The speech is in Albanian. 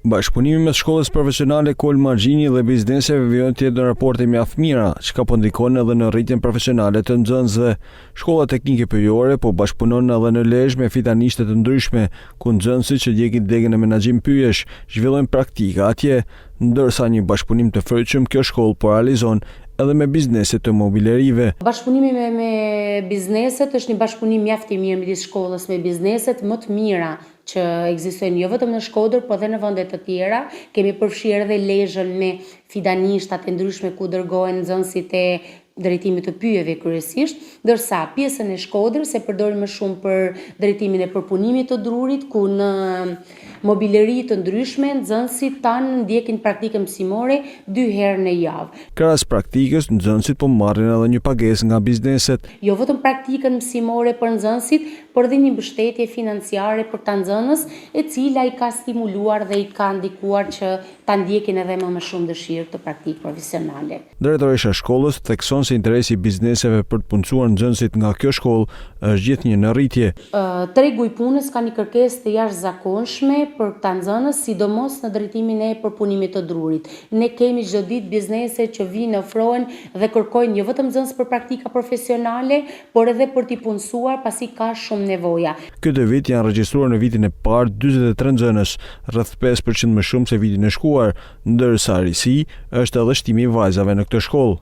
Bashkëpunimi mes shkollës profesionale Kol Margjini dhe bizneseve vjen të jetë në raporte mjaft mira, çka po ndikon edhe në rritjen profesionale të nxënësve. Shkolla Teknike Pyjore po bashkëpunon edhe në Lezhë me fitanishte të ndryshme, ku nxënësit që djegin degën e menaxhim pyjesh zhvillojnë praktika atje, ndërsa një bashkëpunim të fërqëm kjo shkollë po realizon edhe me bizneset të mobilerive. Bashkëpunimi me bizneset është një bashkëpunim mjaft i mirë midis shkollës me bizneset më të mira që ekzistojnë jo vetëm në Shkodër, por edhe në vende të tjera. Kemi përfshirë edhe Lezhën me fidanishtat e ndryshme ku dërgohen nxënësit e drejtimit të pyjeve kryesisht, ndërsa pjesën e Shkodrës e përdorim më shumë për drejtimin e përpunimit të drurit, ku në mobileri të ndryshme nxënësit tanë ndjekin praktikën mësimore 2 herë në javë. Krahas praktikës, nxënësit po marrin edhe një pagesë nga bizneset. Jo vetëm praktikën mësimore për nxënësit, por edhe një mbështetje financiare për ta nxënës, e cila i ka stimuluar dhe i ka ndikuar që ta ndjekin edhe më shumë dëshirë të praktikë profesionale. Drejtoresha e shkollës thekson se interesi i bizneseve për të punësuar nxënësit nga kjo shkollë është gjithnjë në rritje. Tregu i punës ka një kërkesë të jashtëzakonshme për këta nxënës, sidomos në drejtimin e përpunimit të drurit. Ne kemi çdo ditë biznese që vinë ofrohen dhe kërkojnë jo vetëm nxënës për praktika profesionale, por edhe për t'i punësuar pasi ka shumë nevoja. Këtë vit janë regjistruar në vitin e parë 43 nxënës, rreth 5% më shumë se vitin e shkuar, ndërsa risi është edhe shtimi i vajzave në këtë shkollë.